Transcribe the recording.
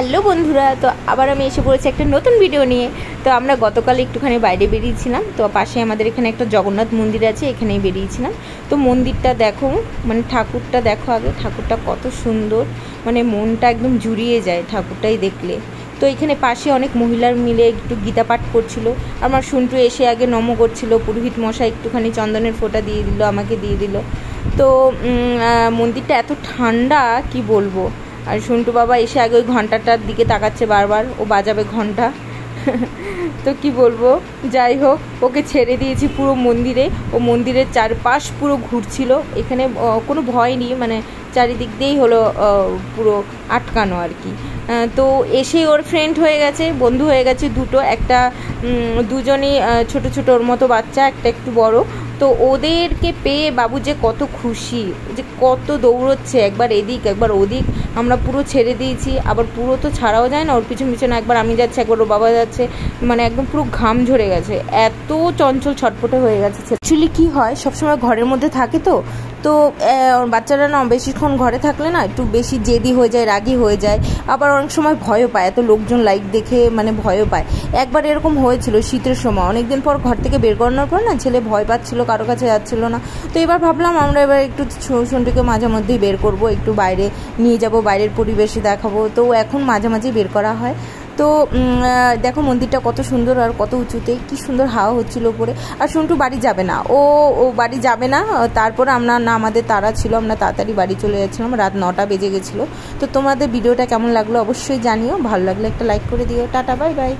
Hello বন্ধুরা, তো আবার আমি এসে পড়েছি একটা নতুন ভিডিও নিয়ে। তো আমরা গতকাল একটুখানি বাইরে বেরিয়েছিলাম, তো পাশে আমাদের এখানে একটা জগন্নাথ মন্দির আছে, এখানেই বেরিয়েছিলাম। তো মন্দিরটা দেখো, মানে ঠাকুরটা দেখো, আগে ঠাকুরটা কত সুন্দর, মানে মনটা একদম জুড়িয়ে যায় ঠাকুরটাই দেখলে। তো এখানে পাশে অনেক মহিলার মিলে একটু গীতা পাঠ করছিল। আমার শুন্টু এসে আগে নম করছিল, পুরোহিত মশাই একটুখানি চন্দনের ফোঁটা দিয়ে দিল, আমাকে দিয়ে দিল। তো মন্দিরটা এত ঠান্ডা কি বলবো। আর সন্টু বাবা এসে আগে ওই ঘন্টাটার দিকে তাকাচ্ছে বারবার, ও বাজাবে ঘন্টা। তো কি বলবো, যাই হোক, ওকে ছেড়ে দিয়েছি পুরো মন্দিরে। ও মন্দিরের চারপাশ পুরো ঘুরছিল, এখানে কোনো ভয় নেই, মানে চারিদিক দিয়েই হলো পুরো আটকানো আর কি। তো এসে ওর ফ্রেন্ড হয়ে গেছে, বন্ধু হয়ে গেছে দুটো, একটা দুজনই ছোট ছোট ওর মতো বাচ্চা, একটা একটু বড়। তো ওদেরকে পেয়ে বাবু যে কত খুশি, যে কত দৌড়চ্ছে, একবার এদিক একবার ওদিক। আমরা পুরো ছেড়ে দিয়েছি, আবার পুরো তো ছাড়াও যায় না, ওর পিছন পিছনে একবার আমি যাচ্ছি, একবার ওর বাবা যাচ্ছে, মানে একদম পুরো ঘাম ঝরে গেছে, এত চঞ্চল ছটফটে হয়ে গেছে। অ্যাকচুয়ালি কী হয়, সবসময় ঘরের মধ্যে থাকে তো বাচ্চারা না বেশিক্ষণ ঘরে থাকলে না একটু বেশি জেদি হয়ে যায়, রাগি হয়ে যায়, আবার অনেক সময় ভয়ও পায়, এত লোকজন লাইট দেখে মানে ভয়ও পায়। একবার এরকম হয়েছিল শীতের সময়, অনেকদিন পর ঘর থেকে বের করানোর পর না ছেলে ভয় পাচ্ছিল, কারো কাছে যাচ্ছিল না। তো এবার ভাবলাম আমরা এবার একটু সন্টুকে মাঝে মধ্যেই বের করব, একটু বাইরে নিয়ে যাব, বাইরের পরিবেশে দেখাবো। তো এখন মাঝে মাঝেই বের করা হয়। তো দেখো মন্দিরটা কত সুন্দর আর কত উঁচুতে, কি সুন্দর হাওয়া হচ্ছিল উপরে। আর সন্টু বাড়ি যাবে না, ও বাড়ি যাবে না। তারপরে আমরা না, আমাদের তাড়া ছিল, আমরা তাড়াতাড়ি বাড়ি চলে যাচ্ছিলাম, রাত 9টা বেজে গেছিলো। তো তোমাদের ভিডিওটা কেমন লাগলো অবশ্যই জানিও, ভালো লাগলে একটা লাইক করে দিও। Tata, bye bye.